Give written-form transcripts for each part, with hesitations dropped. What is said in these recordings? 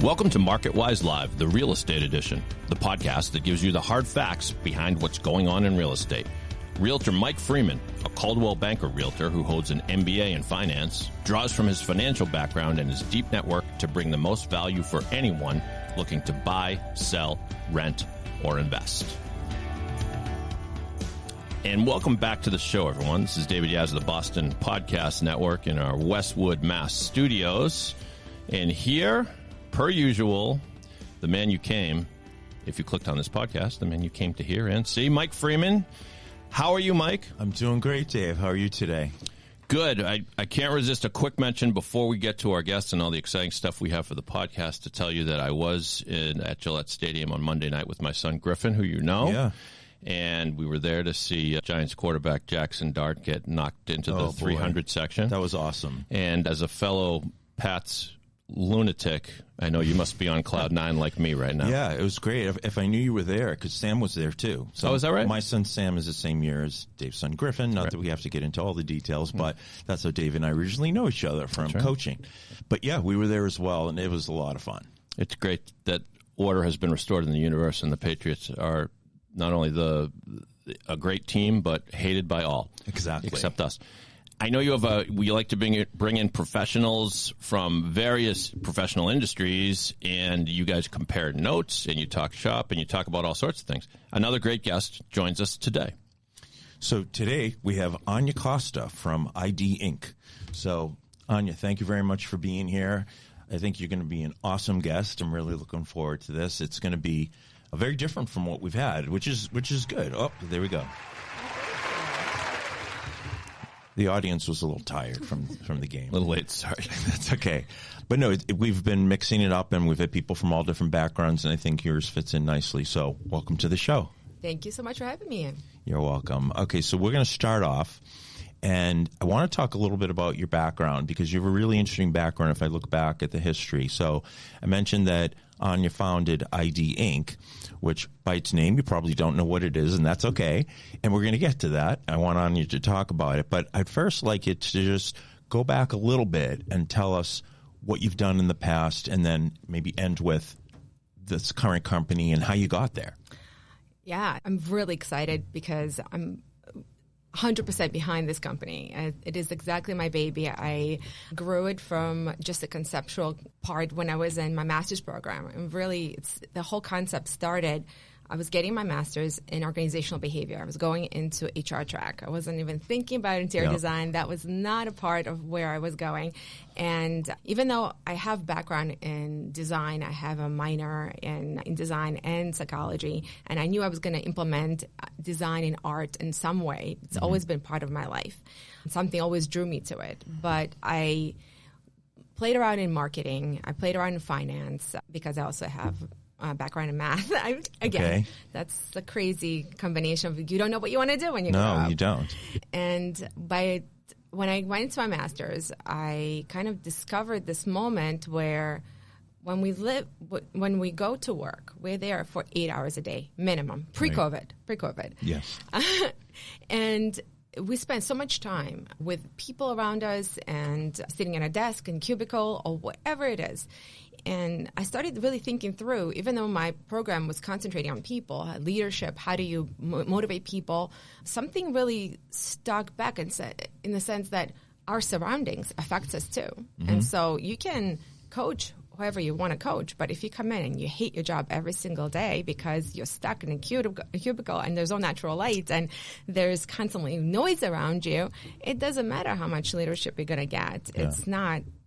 Welcome to Marketwise Live, the real estate edition, the podcast that gives you the hard facts behind what's going on in real estate. Realtor Mike.Freeman, a Coldwell Banker realtor who holds an MBA in finance, draws from his financial background and his deep network to bring the most value for anyone looking to buy, sell, rent, or invest. And welcome back to the show, everyone. This is David Yaz of the Boston Podcast Network in our Westwood, Mass studios. And here, per usual, the man you came, if you clicked on this podcast, the man you came to hear and see, Mike.Freeman. How are you, Mike? I'm doing great, Dave. How are you today? Good. I can't resist a quick mention before we get to our guests and all the exciting stuff we have for the podcast to tell you that I was at Gillette Stadium on Monday night with my son Griffin, who you know. Yeah. And we were there to see Giants quarterback Jackson Dart get knocked into the 300 section. That was awesome. And as a fellow Pats lunatic, I know you must be on cloud nine like me right now. Yeah, it was great. If I knew you were there, because Sam was there too. So is that right? My son Sam is the same year as Dave's son Griffin. Not that we have to get into all the details, but that's how Dave and I originally know each other from coaching. But yeah, we were there as well, and it was a lot of fun. It's great that order has been restored in the universe, and the Patriots are not only a great team, but hated by all. Exactly. Except us. I know you like to bring in professionals from various professional industries, and you guys compare notes, and you talk shop, and you talk about all sorts of things. Another great guest joins us today. So today we have Anya Costa from ID Inc. So, Anya, thank you very much for being here. I think you're going to be an awesome guest. I'm really looking forward to this. It's going to be very different from what we've had, which is good. Oh, there we go. The audience was a little tired from the game. A little late, sorry. That's okay. But no, we've been mixing it up, and we've had people from all different backgrounds, and I think yours fits in nicely. So welcome to the show. Thank you so much for having me. You're welcome. Okay, so we're going to start off, and I want to talk a little bit about your background, because you have a really interesting background if I look back at the history. So I mentioned that Anya founded ID Inc., which by its name, you probably don't know what it is, and that's okay. And we're going to get to that. I want Anya to talk about it. But I'd first like it to just go back a little bit and tell us what you've done in the past, and then maybe end with this current company and how you got there. Yeah, I'm really excited because I'm 100% behind this company. It is exactly my baby. I grew it from just a conceptual part when I was in my master's program. And really, the whole concept started, I was getting my master's in organizational behavior. I was going into HR track. I wasn't even thinking about interior design. That was not a part of where I was going. And even though I have background in design, I have a minor in design and psychology, and I knew I was going to implement design and art in some way. It's always been part of my life. Something always drew me to it. But I played around in marketing. I played around in finance because I also have background in math. That's the crazy combination of you don't know what you want to do when you grow up. No, you don't. And when I went into my master's, I kind of discovered this moment where when we go to work, we're there for 8 hours a day, minimum, pre-COVID. Yes. And we spend so much time with people around us and sitting at a desk in cubicle or whatever it is. And I started really thinking through, even though my program was concentrating on people, leadership, how do you motivate people, something really stuck back and said, in the sense that our surroundings affects us too. Mm-hmm. And so you can coach whoever you want to coach, but if you come in and you hate your job every single day because you're stuck in a cubicle and there's no natural light and there's constantly noise around you, it doesn't matter how much leadership you're going to get. Yeah.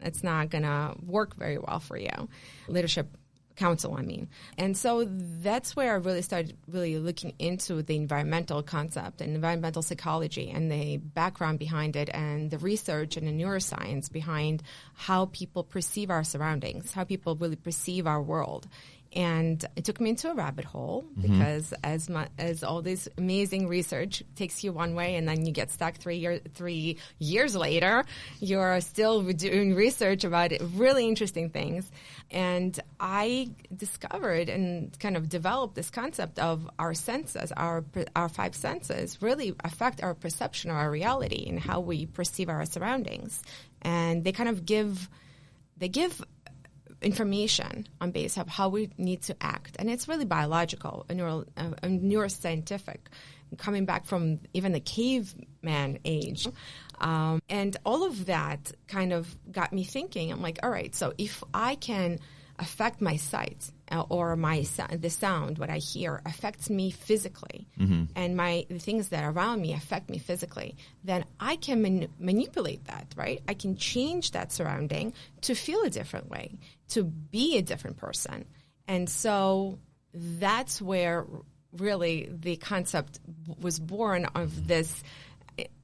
It's not going to work very well for you. Leadership council, I mean. And so that's where I really started looking into the environmental concept and environmental psychology and the background behind it and the research and the neuroscience behind how people perceive our surroundings, how people really perceive our world. And it took me into a rabbit hole because as all this amazing research takes you one way and then you get stuck 3 years later, you're still doing research about really interesting things. And I discovered and kind of developed this concept of our senses, our five senses really affect our perception of our reality and how we perceive our surroundings. And they kind of give information on base of how we need to act. And it's really biological and neuroscientific, coming back from even the caveman age. And all of that kind of got me thinking. I'm like, all right, so if I can affect my sight or the sound, what I hear affects me physically, and the things that are around me affect me physically, then I can manipulate that, right? I can change that surrounding to feel a different way, to be a different person. And so that's where really the concept was born of this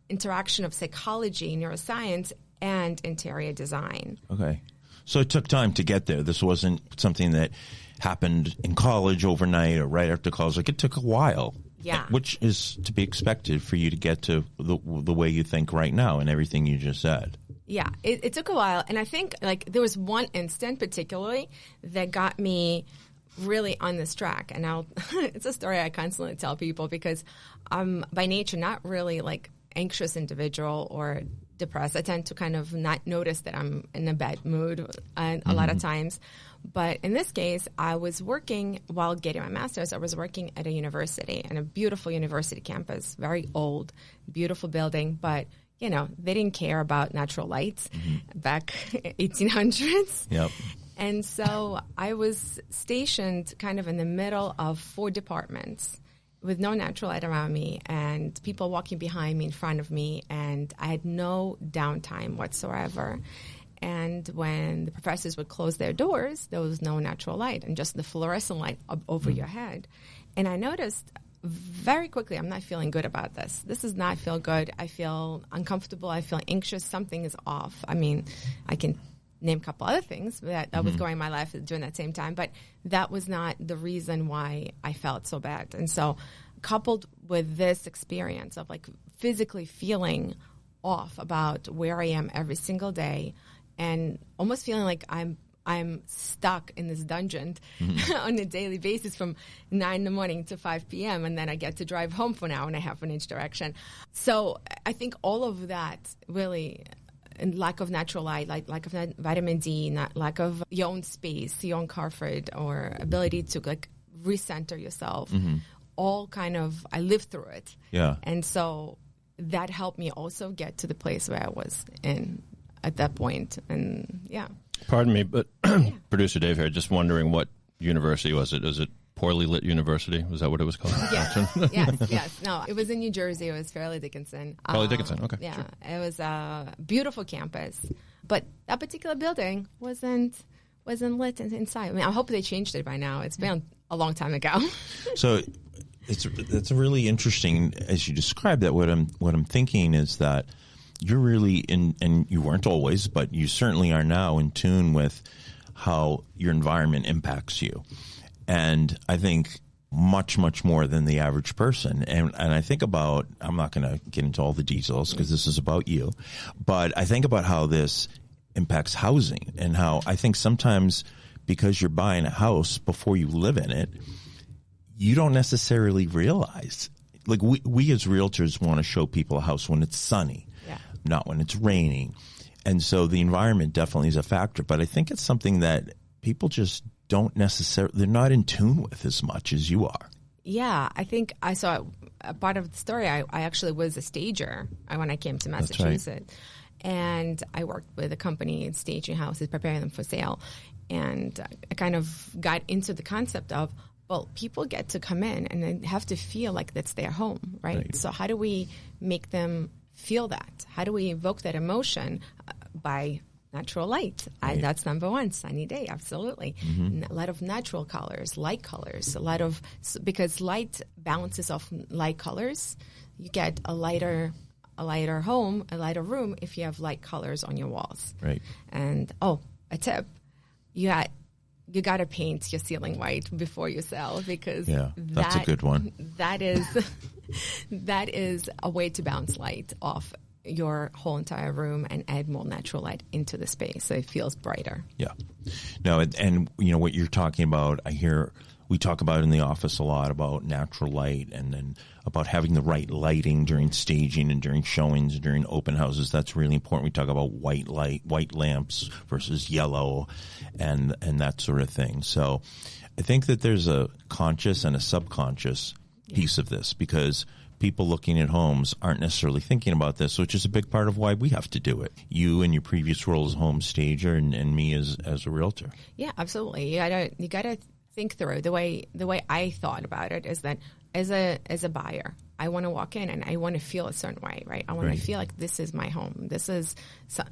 interaction of psychology, neuroscience, and interior design. Okay. So it took time to get there. This wasn't something that happened in college overnight or right after college. Like, it took a while. Yeah. Which is to be expected for you to get to the way you think right now and everything you just said. Yeah, it took a while. And I think like there was one instant particularly that got me really on this track. And it's a story I constantly tell people because I'm by nature not really like anxious individual or depressed. I tend to kind of not notice that I'm in a bad mood a lot of times. But in this case, I was working while getting my master's. I was working at a university, in a beautiful university campus, very old, beautiful building. But, you know, they didn't care about natural lights back 1800s. Yep. And so I was stationed kind of in the middle of 4 departments with no natural light around me and people walking behind me, in front of me, and I had no downtime whatsoever. And when the professors would close their doors, there was no natural light and just the fluorescent light up over your head. And I noticed very quickly, I'm not feeling good about this. This does not feel good. I feel uncomfortable. I feel anxious. Something is off. I mean, I can name a couple other things that was going in my life during that same time, but that was not the reason why I felt so bad. And so coupled with this experience of like physically feeling off about where I am every single day and almost feeling like I'm stuck in this dungeon on a daily basis from 9 in the morning to 5 p.m. And then I get to drive home for an hour and a half in each direction. So I think all of that really, and lack of natural light, lack of vitamin D, lack of your own space, your own comfort, or ability to like recenter yourself, all kind of, I lived through it. Yeah. And so that helped me also get to the place where I was in at that point. And yeah. Pardon me, but producer Dave here, just wondering what university was it? Was it Poorly Lit University? Was that what it was called? Yes. No, it was in New Jersey. It was Fairleigh Dickinson. Fairleigh Dickinson, okay. Yeah, sure. It was a beautiful campus. But that particular building wasn't lit inside. I mean, I hope they changed it by now. It's been a long time ago. So it's really interesting as you describe that. What I'm thinking is that you're really and you weren't always, but you certainly are now in tune with how your environment impacts you. And I think much, much more than the average person. And I think about, I'm not going to get into all the details because this is about you, but I think about how this impacts housing and how I think sometimes because you're buying a house before you live in it, you don't necessarily realize. Like we as realtors want to show people a house when it's sunny, not when it's raining. And so the environment definitely is a factor. But I think it's something that people just don't necessarily, they're not in tune with as much as you are. Yeah, I think I saw a part of the story. I actually was a stager when I came to Massachusetts. Right. And I worked with a company staging houses, preparing them for sale. And I kind of got into the concept of, well, people get to come in and they have to feel like that's their home, right? So how do we make them feel that? How do we evoke that emotion? By natural light. Right. That's number one. Sunny day, absolutely. A lot of natural colors, light colors, because light balances off light colors. You get a lighter home, a lighter room if you have light colors on your walls. Right. And a tip, you got to paint your ceiling white before you sell because that's a good one. That is a way to bounce light off your whole entire room and add more natural light into the space so it feels brighter. Yeah. No, and you know what you're talking about, I hear we talk about in the office a lot about natural light and then about having the right lighting during staging and during showings and during open houses. That's really important. We talk about white light, white lamps versus yellow and that sort of thing. So I think that there's a conscious and a subconscious piece of this, because people looking at homes aren't necessarily thinking about this, which is a big part of why we have to do it. You in your previous role as a home stager and me as a realtor. Yeah, absolutely. You gotta think through the way I thought about it is that as a buyer, I want to walk in and I want to feel a certain way, right? I want to feel like this is my home. This is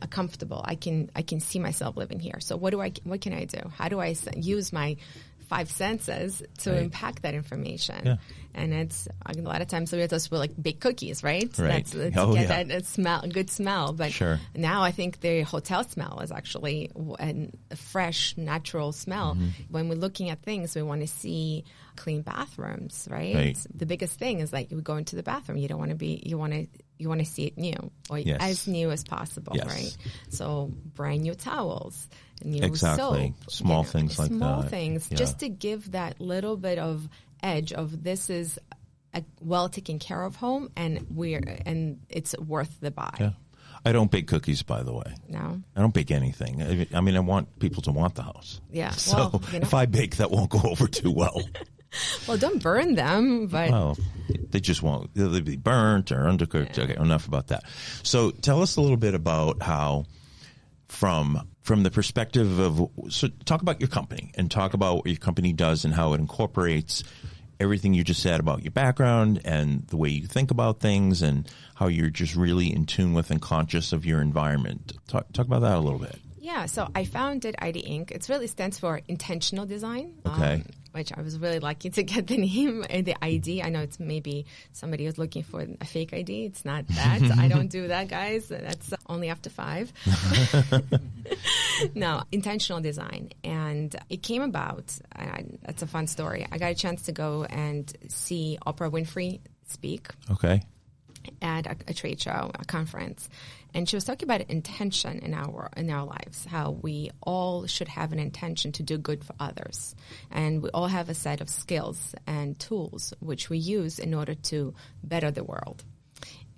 comfortable. I can see myself living here. So what can I do? How do I use my 5 senses to impact that information? Yeah. And it's a lot of times we just will like bake cookies, right? Right. To get that good smell. But now I think the hotel smell is actually a fresh, natural smell. Mm-hmm. When we're looking at things, we want to see clean bathrooms, right? The biggest thing is like you go into the bathroom, you don't want to be, you want to see it new or as new as possible, right? So brand new towels, new soap, small things like that. Small things, just to give that little bit of edge of this is a well taken care of home and it's worth the buy. Yeah. I don't bake cookies, by the way. No? I don't bake anything. I mean, I want people to want the house. Yeah. So if I bake, that won't go over too well. Well, don't burn them, but... Well, they just won't. They'll be burnt or undercooked. Yeah. Okay, enough about that. So tell us a little bit about how, from the perspective of... So talk about your company and talk about what your company does and how it incorporates everything you just said about your background and the way you think about things and how you're just really in tune with and conscious of your environment. Talk about that a little bit. Yeah, so I founded ID Inc. It really stands for intentional design. Okay. Which I was really lucky to get the name and the ID. I know it's maybe somebody was looking for a fake ID. It's not that. I don't do that, guys. That's only after 5. No, intentional design. And it came about, that's a fun story. I got a chance to go and see Oprah Winfrey speak. Okay. At a trade show, a conference. And she was talking about intention in our lives, how we all should have an intention to do good for others. And we all have a set of skills and tools which we use in order to better the world.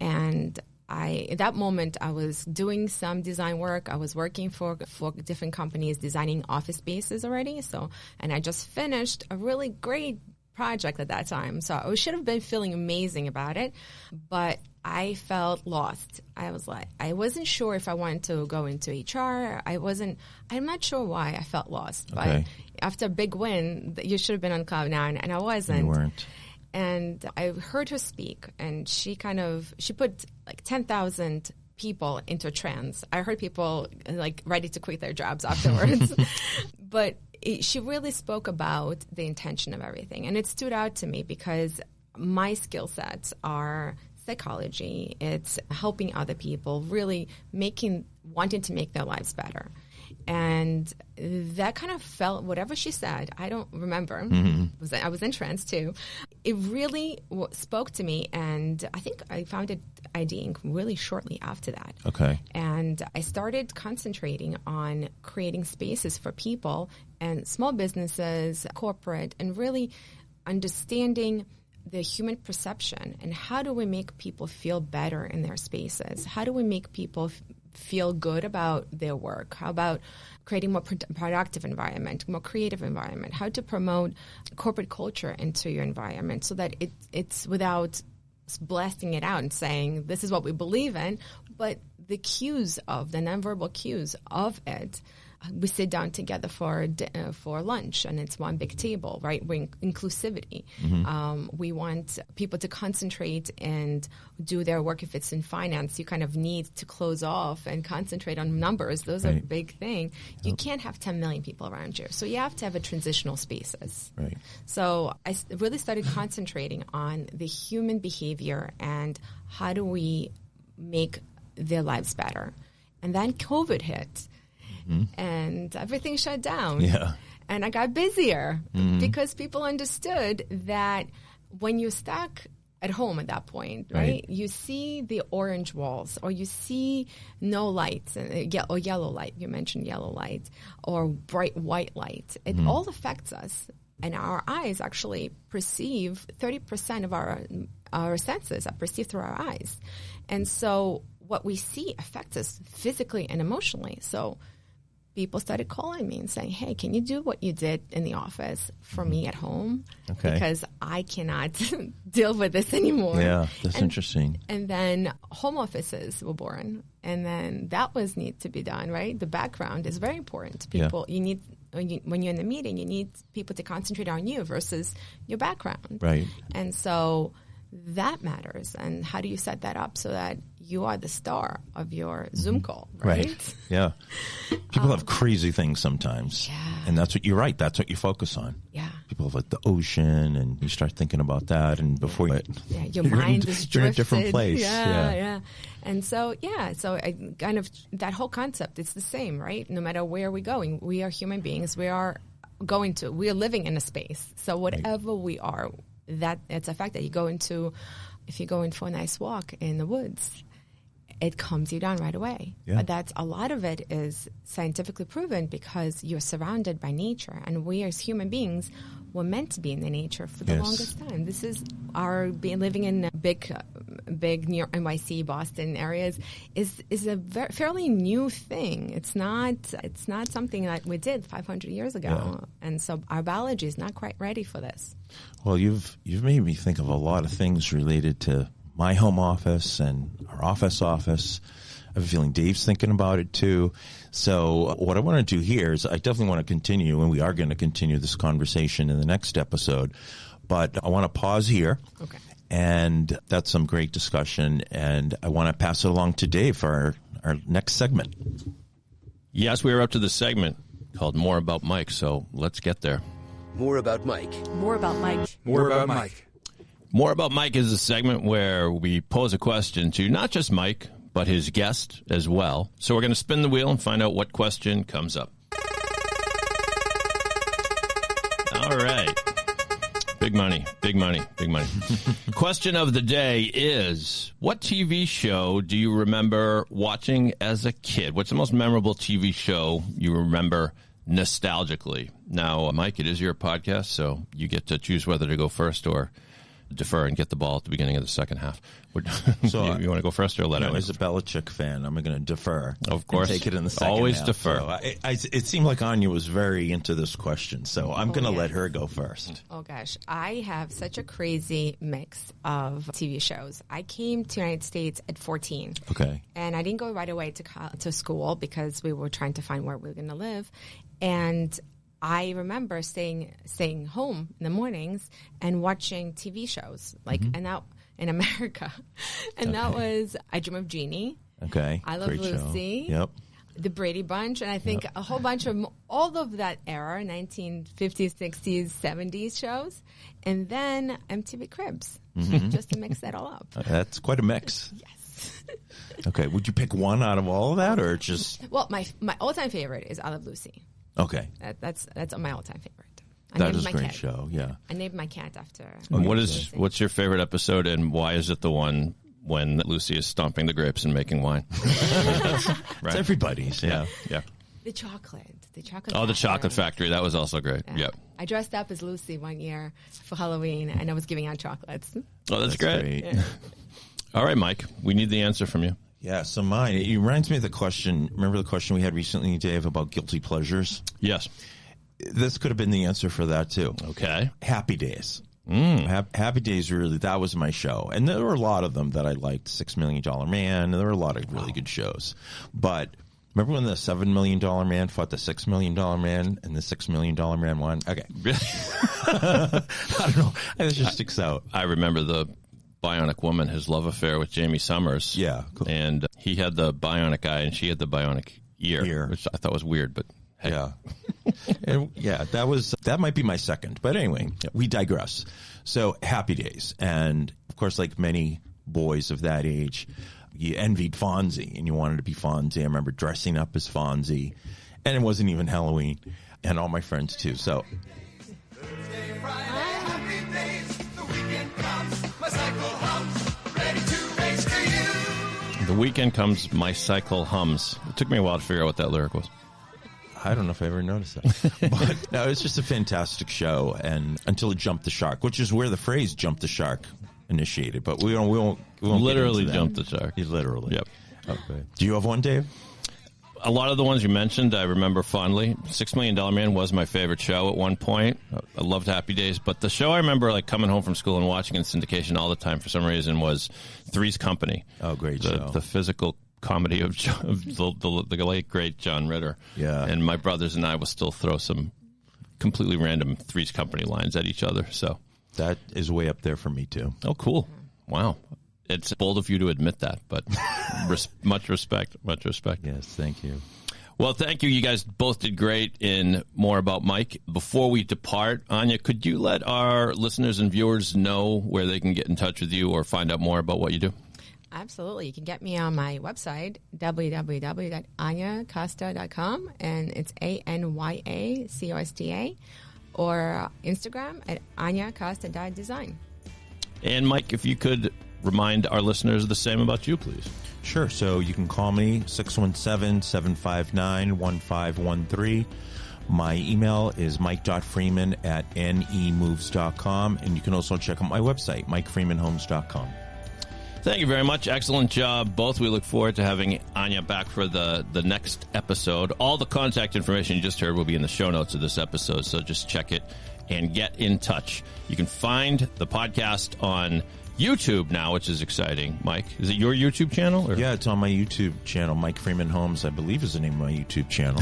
And at that moment, I was doing some design work. I was working for different companies, designing office spaces already. And I just finished a really great project at that time. So I should have been feeling amazing about it, but I felt lost. I wasn't sure if I wanted to go into HR. I'm not sure why I felt lost. Okay. But after a big win, you should have been on cloud nine, and I wasn't. You weren't. And I heard her speak, and she put like 10,000 people into a trance. I heard people like ready to quit their jobs afterwards. But she really spoke about the intention of everything. And it stood out to me because my skill sets are psychology. It's helping other people, really wanting to make their lives better. And that kind of felt, whatever she said, I don't remember. Mm-hmm. I was entranced too. It really spoke to me, and I think I founded ID Inc. really shortly after that. Okay. And I started concentrating on creating spaces for people and small businesses, corporate, and really understanding the human perception and how do we make people feel better in their spaces? How do we make people feel good about their work? How about creating more productive environment, more creative environment? How to promote corporate culture into your environment so that it's without blasting it out and saying this is what we believe in, but the cues of the nonverbal cues of it. We sit down together for lunch, and it's one big table, right? We're inclusivity. Mm-hmm. We want people to concentrate and do their work. If it's in finance, you kind of need to close off and concentrate on numbers. Those are a big thing. Yep. You can't have 10 million people around you, so you have to have a transitional spaces. Right. So I really started concentrating on the human behavior and how do we make their lives better. And then COVID hit. Mm-hmm. And everything shut down. Yeah. And I got busier because people understood that when you're stuck at home at that point, right? You see the orange walls or you see no lights or yellow light. You mentioned yellow light or bright white light. It all affects us. And our eyes actually perceive 30% of our senses are perceived through our eyes. And so what we see affects us physically and emotionally. So people started calling me and saying, hey, can you do what you did in the office for me at home? Okay. Because I cannot deal with this anymore. Yeah, that's interesting. And then home offices were born. And then that was need to be done, right? The background is very important. People, you need, when you're in the meeting, you need people to concentrate on you versus your background. Right. And so that matters. And how do you set that up so that you are the star of your Zoom call, right? Yeah. People have crazy things sometimes. Yeah. And that's what you're right. That's what you focus on. Yeah. People have like the ocean and you start thinking about that. And before your mind is you're in a different place. Yeah. And so, so I kind of, that whole concept, it's the same, right? No matter where we're going, we are human beings. We are living in a space. So whatever we are, it's a fact that if you go in for a nice walk in the woods, it calms you down right away. Yeah. But a lot of it is scientifically proven because you're surrounded by nature. And we as human beings were meant to be in the nature for the longest time. This is living in big New York, NYC, Boston areas is a fairly new thing. It's not something that we did 500 years ago. Yeah. And so our biology is not quite ready for this. Well, you've made me think of a lot of things related to my home office and our office. I have a feeling Dave's thinking about it too. So what I want to do here is I definitely want to continue, and we are going to continue this conversation in the next episode. But I want to pause here. Okay. And that's some great discussion. And I want to pass it along to Dave for our next segment. Yes, we are up to the segment called More About Mike. So let's get there. More about Mike. More about Mike. More about Mike. More About Mike is a segment where we pose a question to not just Mike, but his guest as well. So we're going to spin the wheel and find out what question comes up. All right. Big money. Question of the day is, what TV show do you remember watching as a kid? What's the most memorable TV show you remember nostalgically? Now, Mike, it is your podcast, so you get to choose whether to go first or defer and get the ball at the beginning of the second half. So you want to go first or let it? As a Belichick fan, I'm going to defer. Of course. Take it in the second Always half. defer. So it seemed like Anya was very into this question, so I'm going to let her go first. Oh, gosh. I have such a crazy mix of TV shows. I came to the United States at 14. Okay. And I didn't go right away to school because we were trying to find where we were going to live. And I remember staying home in the mornings and watching TV shows, and that in America. And that was I Dream of Jeannie. Okay. I Love Great Lucy. Show. Yep. The Brady Bunch. And I think a whole bunch of all of that era, 1950s, 60s, 70s shows. And then MTV Cribs, just to mix that all up. That's quite a mix. Yes. Okay. Would you pick one out of all of that or just? Well, my all-time favorite is I Love Lucy. Okay. That's my all-time favorite. That is a great show, yeah. I named my cat after. What's your favorite episode, and why is it the one when Lucy is stomping the grapes and making wine? Right. It's everybody's, yeah. The chocolate. Oh, the Chocolate Factory. That was also great. Yeah. I dressed up as Lucy one year for Halloween, and I was giving out chocolates. Oh, that's great. Yeah. All right, Mike. We need the answer from you. Yeah, so mine, it reminds me of the question. Remember the question we had recently, Dave, about guilty pleasures? Yes. This could have been the answer for that, too. Okay. Happy Days. Happy Days, really, that was my show. And there were a lot of them that I liked. $6 Million Man. There were a lot of really good shows. But remember when the $7 Million Man fought the $6 Million Man and the $6 Million Man won? Okay. Really? I don't know. It just sticks out. I remember the Bionic Woman, his love affair with Jamie Summers. Yeah. Cool. And he had the bionic eye and she had the bionic ear. Which I thought was weird, but hey. Yeah. And that might be my second. But anyway, we digress. So Happy Days. And of course, like many boys of that age, you envied Fonzie and you wanted to be Fonzie. I remember dressing up as Fonzie, and it wasn't even Halloween, and all my friends too. So Thursday, Friday, happy days. The weekend comes, my cycle hums, ready to race to you. The weekend comes, my cycle hums. It took me a while to figure out what that lyric was. I don't know if I ever noticed that. But no, it's just a fantastic show, and until it jumped the shark, which is where the phrase "jump the shark" initiated. But we won't Literally jumped the shark. You literally. Yep. Okay. Do you have one, Dave? A lot of the ones you mentioned, I remember fondly. $6 Million Man was my favorite show at one point. I loved Happy Days. But the show I remember like coming home from school and watching in syndication all the time for some reason was Three's Company. Oh, great show. The physical comedy of the late, great John Ritter. Yeah. And my brothers and I will still throw some completely random Three's Company lines at each other. So That is way up there for me, too. Oh, cool. Wow. It's bold of you to admit that, but much respect. Much respect. Yes, thank you. Well, thank you. You guys both did great in More About Mike. Before we depart, Anya, could you let our listeners and viewers know where they can get in touch with you or find out more about what you do? Absolutely. You can get me on my website, www.anyacosta.com, and it's ANYACOSTA, or Instagram at anyacosta.design. And Mike, if you could remind our listeners the same about you, please. Sure. So you can call me 617-759-1513. My email is Mike.Freeman at nemoves.com. And you can also check out my website, MikeFreemanHomes.com. Thank you very much. Excellent job, both. We look forward to having Anya back for the next episode. All the contact information you just heard will be in the show notes of this episode, so just check it and get in touch. You can find the podcast on YouTube now, which is exciting. Mike, is it your YouTube channel? Or? Yeah, it's on my YouTube channel. Mike Freeman Homes, I believe, is the name of my YouTube channel.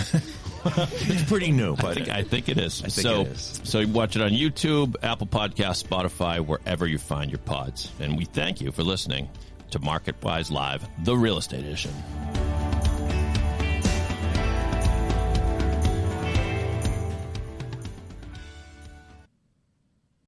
It's pretty new, but I think it is. I think it is. So you watch it on YouTube, Apple Podcasts, Spotify, wherever you find your pods. And we thank you for listening to Marketwise Live, the Real Estate Edition.